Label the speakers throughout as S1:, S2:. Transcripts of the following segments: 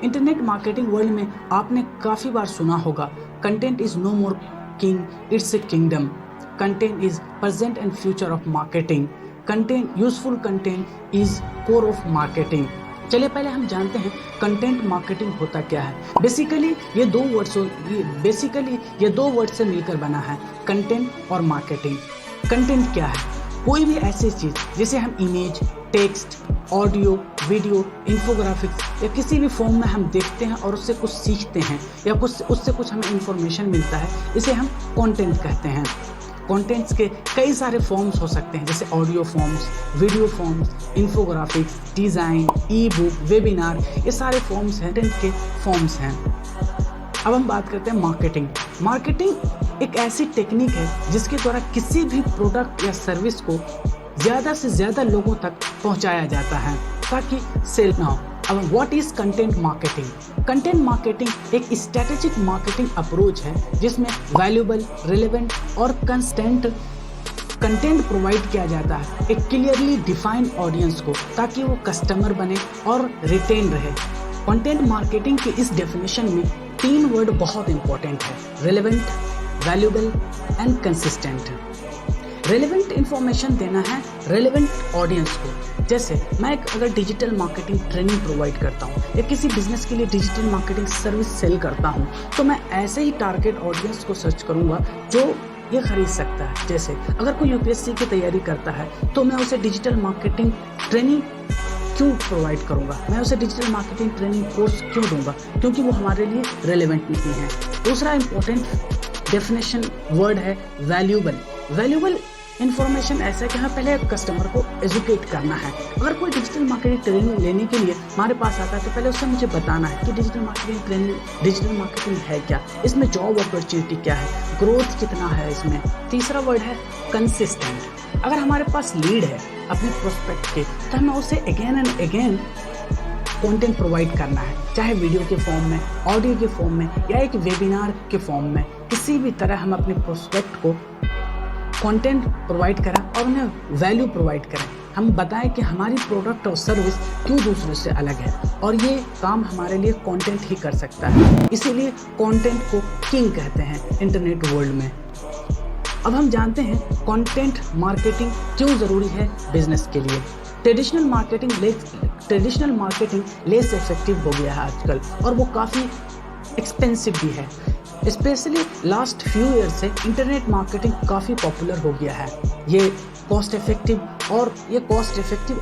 S1: Internet marketing world में आपने काफ़ी बार सुना होगा, content is no more king, it's a kingdom. Content is present and future of marketing. Content, useful content is core of marketing. चलिए पहले हम जानते हैं कंटेंट मार्केटिंग होता क्या है। बेसिकली ये दो वर्ड से मिलकर बना है, कंटेंट और मार्केटिंग। कंटेंट क्या है? कोई भी ऐसी चीज़ जिसे हम image, text, audio, video, infographics या किसी भी फॉर्म में हम देखते हैं और उससे कुछ सीखते हैं या उससे कुछ हमें इंफॉर्मेशन मिलता है, इसे हम कंटेंट कहते हैं। कंटेंट्स के कई सारे फॉर्म्स हो सकते हैं, जैसे audio forms, video forms, infographics, design, ई बुक, वेबिनार, ये सारे फॉर्म्स हैं, कंटेंट के फॉर्म्स हैं। अब हम बात करते हैं मार्केटिंग। मार्केटिंग एक ऐसी टेक्निक है जिसके द्वारा किसी भी प्रोडक्ट या सर्विस को ज़्यादा से ज़्यादा लोगों तक पहुंचाया जाता है ताकि सेल ना हो। अब what is content marketing? Content marketing एक स्ट्रेटेजिक मार्केटिंग अप्रोच है जिसमें वैल्यूएबल, रिलेवेंट और कंसिस्टेंट कंटेंट प्रोवाइड किया जाता है एक क्लियरली डिफाइंड ऑडियंस को, ताकि वो कस्टमर बने और रिटेन रहे। कंटेंट मार्केटिंग की इस डेफिनेशन में 3 वर्ड बहुत इंपॉर्टेंट है, relevant, valuable and consistent. Relevant information देना है रेलेवेंट ऑडियंस को। जैसे मैं अगर डिजिटल मार्केटिंग ट्रेनिंग प्रोवाइड करता हूँ या किसी बिजनेस के लिए डिजिटल मार्केटिंग सर्विस सेल करता हूँ, तो मैं ऐसे ही टारगेट ऑडियंस को सर्च करूँगा जो ये खरीद सकता है। जैसे अगर कोई यूपीएससी की तैयारी करता है तो मैं उसे डिजिटल मार्केटिंग ट्रेनिंग क्यों प्रोवाइड करूँगा, मैं उसे डिजिटल मार्केटिंग ट्रेनिंग कोर्स क्यों दूंगा? क्योंकि वो हमारे लिए रेलेवेंट नहीं है। दूसरा इंपॉर्टेंट डेफिनेशन वर्ड है वैल्यूएबल। वैल्यूएबल इन्फॉर्मेशन ऐसा है कि हमें पहले कस्टमर को एजुकेट करना है। अगर कोई डिजिटल मार्केटिंग ट्रेनिंग लेने के लिए हमारे पास आता है तो पहले उससे मुझे बताना है कि डिजिटल मार्केटिंग है क्या, इसमें जॉब अपॉर्चुनिटी क्या है, ग्रोथ कितना है इसमें। तीसरा वर्ड है कंसिस्टेंट। अगर हमारे पास लीड है अपने प्रोस्पेक्ट के, तो हमें उसे again and again content provide करना है, चाहे वीडियो के फॉर्म में, ऑडियो के फॉर्म में या एक वेबिनार के फॉर्म में। किसी भी तरह हम अपने प्रोस्पेक्ट को कंटेंट प्रोवाइड करें और उन्हें वैल्यू प्रोवाइड करें। हम बताएं कि हमारी प्रोडक्ट और सर्विस क्यों दूसरों से अलग है, और ये काम हमारे लिए कंटेंट ही कर सकता है। इसीलिए कंटेंट को किंग कहते हैं इंटरनेट वर्ल्ड में। अब हम जानते हैं कंटेंट मार्केटिंग क्यों ज़रूरी है बिजनेस के लिए। ट्रेडिशनल मार्केटिंग लेस इफेक्टिव हो गया है आजकल, और वो काफ़ी एक्सपेंसिव भी है। स्पेशली लास्ट फ्यू ईयर से इंटरनेट मार्केटिंग काफ़ी पॉपुलर हो गया है। ये कॉस्ट इफेक्टिव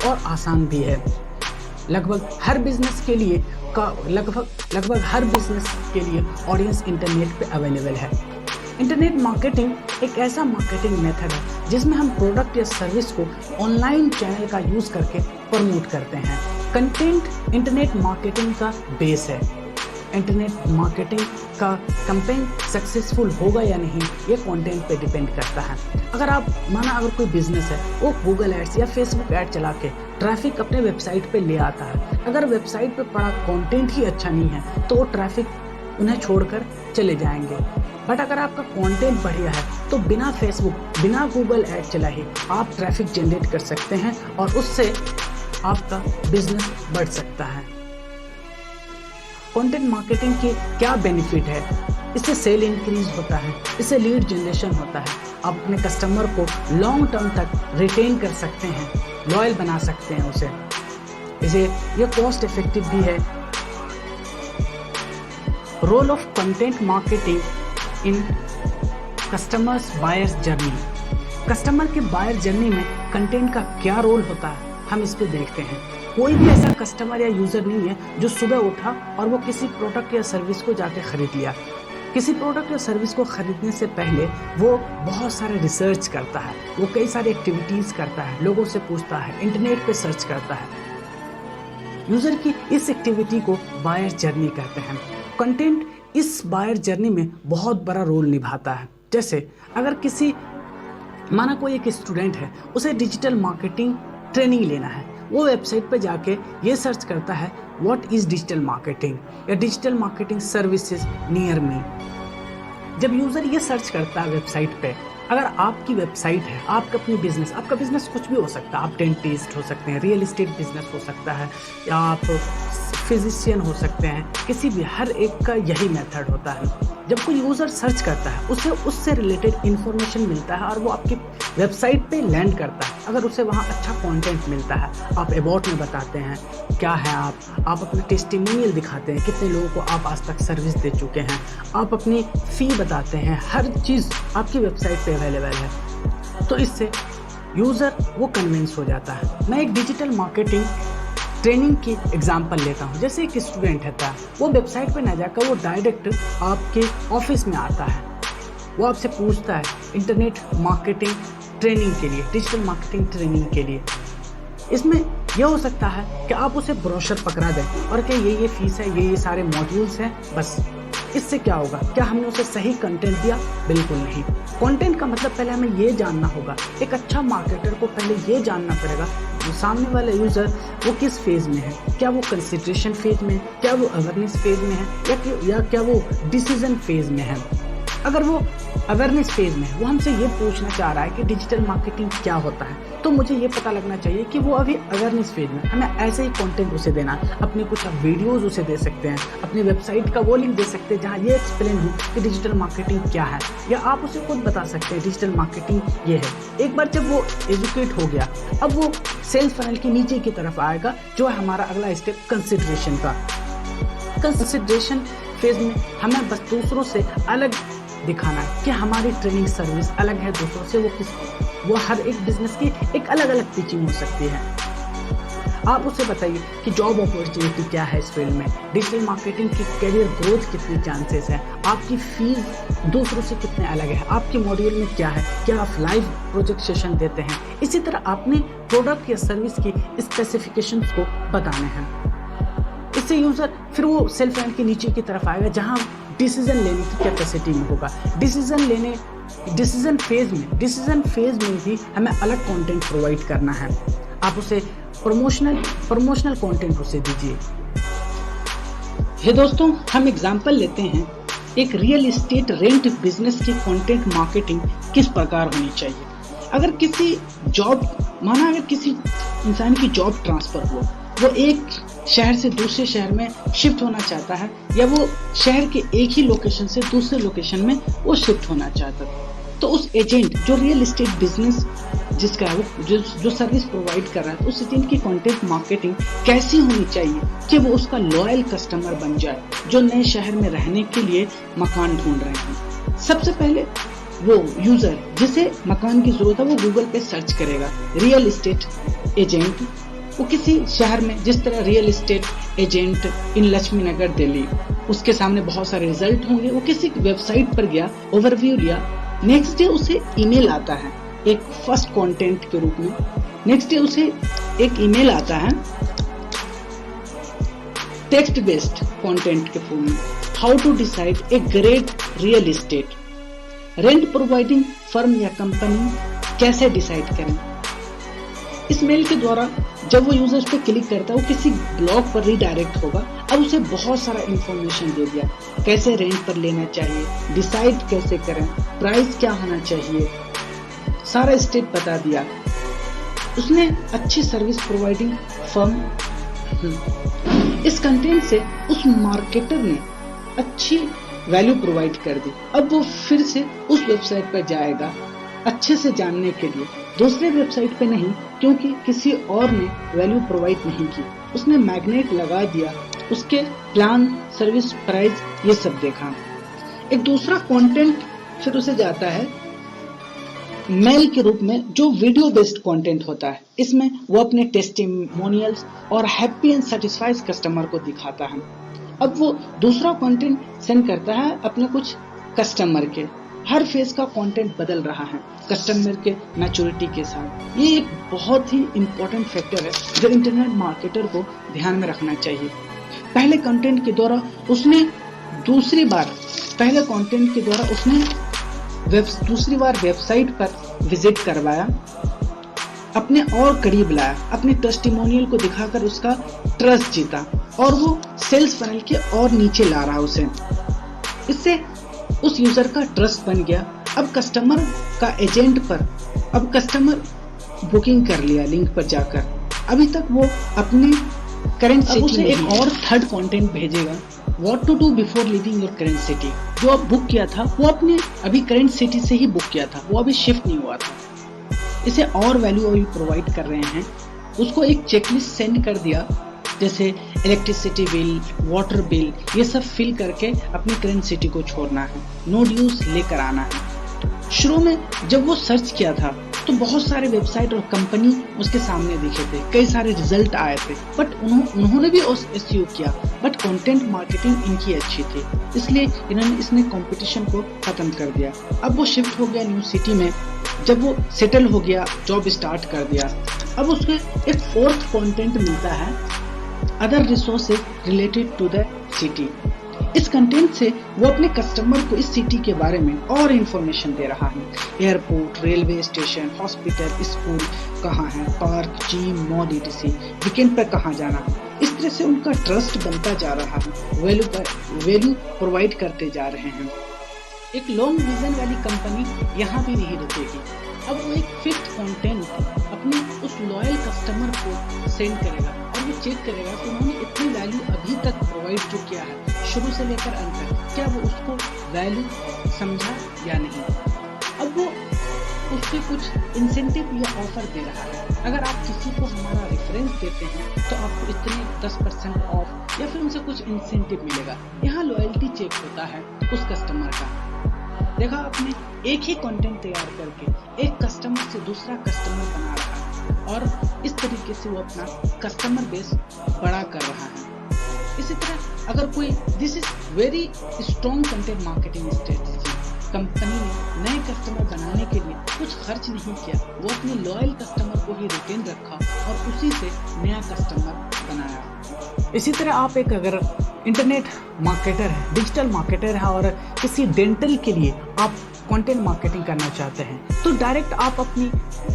S1: और आसान भी है। लगभग हर बिजनेस के लिए ऑडियंस इंटरनेट पे अवेलेबल है। इंटरनेट मार्केटिंग एक ऐसा मार्केटिंग मेथड है जिसमें हम प्रोडक्ट या सर्विस को ऑनलाइन चैनल का यूज़ करके प्रमोट करते हैं। कंटेंट इंटरनेट मार्केटिंग का बेस है। इंटरनेट मार्केटिंग का कैंपेन सक्सेसफुल होगा या नहीं, ये कंटेंट पे डिपेंड करता है। अगर कोई बिजनेस है, वो गूगल एड्स या फेसबुक ऐड चला के ट्रैफिक अपने वेबसाइट पे ले आता है। अगर वेबसाइट पे पड़ा कंटेंट ही अच्छा नहीं है तो वो ट्रैफिक उन्हें छोड़कर चले जाएंगे। बट अगर आपका कंटेंट बढ़िया है तो बिना फेसबुक, बिना गूगल ऐड चलाए आप ट्रैफिक जनरेट कर सकते हैं और उससे आपका बिजनेस बढ़ सकता है। कंटेंट मार्केटिंग के क्या बेनिफिट है? इससे सेल इंक्रीज होता है, इससे लीड जनरेशन होता है, आप अपने कस्टमर को लॉन्ग टर्म तक रिटेन कर सकते हैं, लॉयल बना सकते हैं उसे। ये कॉस्ट इफेक्टिव भी है। Role of content marketing in customers buyers journey. Customer के बायर जर्नी में कंटेंट का क्या रोल होता है, हम इस पे देखते हैं। कोई भी ऐसा कस्टमर या यूज़र नहीं है जो सुबह उठा और वो किसी प्रोडक्ट या सर्विस को जाके ख़रीद लिया। किसी प्रोडक्ट या सर्विस को ख़रीदने से पहले वो बहुत सारे रिसर्च करता है, वो कई सारी एक्टिविटीज़ करता है, लोगों से पूछता है, इंटरनेट पे सर्च करता है। यूज़र की इस एक्टिविटी को बायर जर्नी कहते हैं। कंटेंट इस बायर जर्नी में बहुत बड़ा रोल निभाता है। जैसे अगर माना कोई एक स्टूडेंट है, उसे डिजिटल मार्केटिंग ट्रेनिंग लेना है, वो वेबसाइट पे जाके ये सर्च करता है व्हाट इज़ डिजिटल मार्केटिंग या digital marketing services near me. जब यूज़र ये सर्च करता है वेबसाइट पे, अगर आपकी वेबसाइट है, आपका बिजनेस कुछ भी हो सकता है, आप डेंटिस्ट हो सकते हैं, रियल एस्टेट बिजनेस हो सकता है, या आप फिजिशियन हो सकते हैं, किसी भी, हर एक का यही मेथड होता है। जब कोई यूज़र सर्च करता है उसे उससे रिलेटेड इन्फॉर्मेशन मिलता है और वो आपकी वेबसाइट पे लैंड करता है। अगर उसे वहाँ अच्छा कंटेंट मिलता है, आप अबाउट में बताते हैं क्या है आप अपना टेस्टिमोनियल दिखाते हैं, कितने लोगों को आप आज तक सर्विस दे चुके हैं, आप अपनी फ़ी बताते हैं, हर चीज़ आपकी वेबसाइट पे अवेलेबल है, तो इससे यूज़र वो कन्विंस हो जाता है। मैं एक डिजिटल मार्केटिंग ट्रेनिंग की एग्जांपल लेता हूँ। जैसे एक स्टूडेंट है, वो वेबसाइट पे ना जाकर वो डायरेक्ट आपके ऑफिस में आता है, वो आपसे पूछता है इंटरनेट मार्केटिंग ट्रेनिंग के लिए, डिजिटल मार्केटिंग ट्रेनिंग के लिए। इसमें यह हो सकता है कि आप उसे ब्रोशर पकड़ा दें और कि ये फीस है, ये सारे मॉड्यूल्स हैं, बस। इससे क्या होगा? क्या हमने उसे सही कंटेंट दिया? बिल्कुल नहीं। कंटेंट का मतलब पहले हमें ये जानना होगा, एक अच्छा मार्केटर को पहले ये जानना पड़ेगा जो सामने वाला यूज़र वो किस फेज़ में है, क्या वो कंसिडरेशन फेज़ में है, क्या वो अवेयरनेस फेज़ में है, या क्या वो डिसीजन फेज़ में है। अगर वो अवेयरनेस फेज़ में है, वो हमसे ये पूछना चाह रहा है कि डिजिटल मार्केटिंग क्या होता है, तो मुझे ये पता लगना चाहिए कि वो अभी अवेयरनेस फेज़ में। हमें ऐसे ही कंटेंट उसे देना, अपने कुछ आप वीडियोज़ उसे दे सकते हैं, अपनी वेबसाइट का वो लिंक दे सकते हैं जहाँ ये एक्सप्लेन हो कि डिजिटल मार्केटिंग क्या है, या आप उसे खुद बता सकते हैं डिजिटल मार्केटिंग ये है। एक बार जब वो एजुकेट हो गया, अब वो सेल्स फनल के नीचे की तरफ आएगा, जो है हमारा अगला स्टेप कंसिडरेशन का। कंसिडरेशन फेज़ में हमें बस दूसरों से अलग दिखाना है कि हमारी ट्रेनिंग सर्विस अलग है दूसरों से। वो हर एक बिजनेस की एक अलग अलग पिचिंग हो सकती है। आप उसे बताइए कि जॉब अपॉर्चुनिटी क्या है इस फील्ड में, डिजिटल मार्केटिंग की करियर ग्रोथ कितनी चांसेस है, आपकी फीस दूसरों से कितने अलग है, आपके मॉड्यूल में क्या है, क्या आप लाइव प्रोजेक्ट सेशन देते हैं। इसी तरह आपने प्रोडक्ट या सर्विस की स्पेसिफिकेशंस को बताने हैं। इससे यूजर फिर वो सेल्फ एंड के नीचे की तरफ आएगा जहां डिसीजन लेने की कैपेसिटी में होगा। डिसीजन फेज में भी हमें अलग कंटेंट प्रोवाइड करना है। आप उसे प्रमोशनल कंटेंट उसे दीजिए। हे दोस्तों, हम एग्जांपल लेते हैं एक रियल एस्टेट रेंट बिजनेस की कंटेंट मार्केटिंग किस प्रकार होनी चाहिए। अगर किसी इंसान की जॉब ट्रांसफर हो, वो एक शहर से दूसरे शहर में शिफ्ट होना चाहता है, या वो शहर के एक ही लोकेशन से दूसरे लोकेशन में वो शिफ्ट होना चाहता है, तो उस एजेंट जो रियल एस्टेट बिजनेस जिसका है वो जो सर्विस प्रोवाइड कर रहा है, उस एजेंट की कंटेंट मार्केटिंग कैसी होनी चाहिए कि वो उसका लॉयल कस्टमर बन जाए जो नए शहर में रहने के लिए मकान ढूंढ रहे हैं। सबसे पहले वो यूजर जिसे मकान की जरूरत है वो गूगल पे सर्च करेगा रियल एस्टेट एजेंट। वो किसी शहर में, जिस तरह real estate agent in Laxmi Nagar Delhi, उसके सामने बहुत सारे रिजल्ट होंगे। वो किसी वेबसाइट पर गया, ओवरव्यू लिया, नेक्स्ट डे उसे ईमेल आता है एक फर्स्ट कंटेंट के रूप में। नेक्स्ट डे उसे एक ईमेल आता है टेक्स्ट बेस्ड कंटेंट के फॉर्म में, how to decide a great real estate, rent providing firm या कंपनी कैसे डिसाइड करें। इस मेल के द्वारा जब वो यूजर पे क्लिक करता है वो किसी ब्लॉग पर रीडायरेक्ट होगा। अब उसे बहुत सारा इंफॉर्मेशन दे दिया, कैसे रेंट पर लेना चाहिए, डिसाइड कैसे करें, प्राइस क्या होना चाहिए, सारा स्टेप बता दिया। उसने अच्छी सर्विस प्रोवाइडिंग फर्म, इस कंटेंट से उस मार्केटर ने अच्छी वैल्यू प्रोवाइड कर दी। अब वो फिर से उस वेबसाइट पर जाएगा अच्छे से जानने के लिए, दूसरे वेबसाइट पे नहीं, क्योंकि किसी और ने वैल्यू प्रोवाइड नहीं की। उसने मैग्नेट लगा दिया, उसके प्लान, सर्विस, प्राइस ये सब देखा। एक दूसरा कंटेंट फिर उसे जाता है मेल के रूप में, जो वीडियो बेस्ड कंटेंट होता है। इसमें वो अपने टेस्टिमोनियल्स और हैप्पी एंड सेटिस्फाइड कस्टमर को दिखाता है। अब वो दूसरा कंटेंट सेंड करता है अपने कुछ कस्टमर के। हर फेज का कंटेंट बदल रहा है कस्टमर के मैच्योरिटी के साथ। ये एक बहुत ही इंपॉर्टेंट फैक्टर है जो इंटरनेट मार्केटर को ध्यान में रखना चाहिए। पहले कंटेंट के द्वारा उसने दूसरी बार वेबसाइट पर विजिट करवाया, अपने और करीब लाया, अपने टेस्टिमोनियल को दिखाकर उसका ट्रस्ट जीता, और वो सेल्स फनल के और नीचे ला रहा उसे। इससे उस यूजर का ट्रस्ट बन गया। अब कस्टमर का एजेंट पर, अब कस्टमर बुकिंग कर लिया लिंक पर जाकर। अभी तक वो अपने करंट सिटी उसे एक और थर्ड कंटेंट भेजेगा, what to do before leaving your current city. जो आप बुक किया था वो आपने अभी करंट सिटी से ही बुक किया था, वो अभी शिफ्ट नहीं हुआ था। इसे और वैल्यू अभी प्रोवाइड कर रहे हैं। उसको एक चेकलिस्ट सेंड कर दिया, जैसे इलेक्ट्रिसिटी बिल, वाटर बिल, ये सब फिल करके अपनी करंट सिटी को छोड़ना है, नो ड्यूज लेकर आना है। शुरू में जब वो सर्च किया था तो बहुत सारे वेबसाइट और कंपनी उसके सामने दिखे थे, कई सारे रिजल्ट आए थे, बट उन्होंने भी एसईओ किया, बट कंटेंट मार्केटिंग इनकी अच्छी थी, इसलिए इसने कंपटीशन को खत्म कर दिया। अब वो शिफ्ट हो गया न्यू सिटी में। जब वो सेटल हो गया, जॉब स्टार्ट कर दिया, अब उसको एक फोर्थ कंटेंट मिलता है, other resources related to the city. इस कंटेंट से वो अपने कस्टमर को इस सिटी के बारे में और इंफॉर्मेशन दे रहा है। Airport, railway station, hospital, school कहाँ है, park, gym, mall etc, weekend पर कहाँ जाना है। इस तरह से उनका ट्रस्ट बनता जा रहा है, वैल्यू प्रोवाइड करते जा रहे हैं। एक लॉन्ग विजन वाली कंपनी यहाँ भी नहीं रुकेगी। अब वो एक फिक्स्ड कंटेंट अपने उस लॉयल कस्टमर को सेंड करेगा और वो चेक करेगा कि उन्होंने इतनी वैल्यू अभी तक प्रोवाइड जो किया है शुरू से लेकर अंत तक, क्या वो उसको वैल्यू समझा या नहीं। अब वो उसके कुछ इंसेंटिव या ऑफर दे रहा है। अगर आप किसी को हमारा रेफरेंस देते हैं तो आपको इतने 10% ऑफ या फिर उनसे कुछ इंसेंटिव मिलेगा। यहाँ लॉयल्टी चेक होता है उस कस्टमर का। देखा आपने, एक ही कंटेंट तैयार करके एक कस्टमर से दूसरा कस्टमर बना रहा है और इस तरीके से वो अपना कस्टमर बेस बड़ा कर रहा है। इसी तरह अगर कोई, this is very strong content marketing strategy. Company ने नए कस्टमर बनाने के लिए कुछ खर्च नहीं किया, वो अपने लॉयल कस्टमर को ही रिटेन रखा और उसी से नया कस्टमर बनाया। इसी तरह आप एक अगर इंटरनेट मार्केटर है, डिजिटल मार्केटर है और किसी डेंटल के लिए आप कंटेंट मार्केटिंग करना चाहते हैं तो डायरेक्ट आप अपनी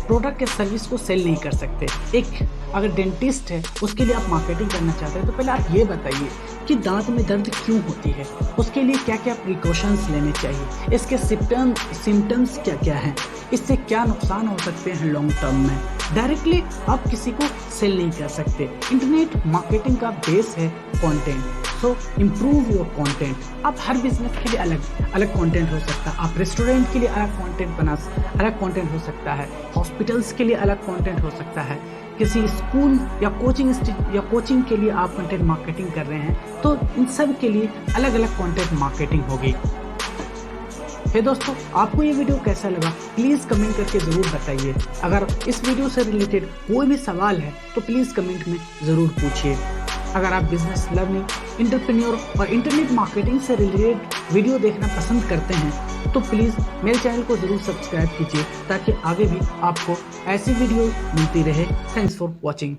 S1: प्रोडक्ट या सर्विस को सेल नहीं कर सकते। एक अगर डेंटिस्ट है उसके लिए आप मार्केटिंग करना चाहते हैं तो पहले आप ये बताइए कि दांत में दर्द क्यों होती है, उसके लिए क्या क्या प्रिकॉशंस लेने चाहिए, इसके सिम्टम्स क्या क्या हैं, इससे क्या नुकसान हो सकते हैं लॉन्ग टर्म में। डायरेक्टली आप किसी को सेल नहीं कर सकते। इंटरनेट मार्केटिंग का बेस है content, so improve your content. आप हर बिजनेस के लिए अलग कंटेंट हो सकता है। आप रेस्टोरेंट के लिए अलग कंटेंट हो सकता है, हॉस्पिटल्स के लिए अलग कंटेंट हो सकता है, किसी स्कूल या कोचिंग के लिए आप कंटेंट मार्केटिंग कर रहे हैं तो इन सब के लिए अलग अलग कंटेंट मार्केटिंग होगी। हे दोस्तों, आपको ये वीडियो कैसा लगा प्लीज़ कमेंट करके ज़रूर बताइए। अगर इस वीडियो से रिलेटेड कोई भी सवाल है तो प्लीज़ कमेंट में ज़रूर पूछिए। अगर आप बिजनेस लर्निंग, एंटरप्रेन्योर और इंटरनेट मार्केटिंग से रिलेटेड वीडियो देखना पसंद करते हैं तो प्लीज़ मेरे चैनल को ज़रूर सब्सक्राइब कीजिए ताकि आगे भी आपको ऐसी वीडियो मिलती रहे। Thanks for watching.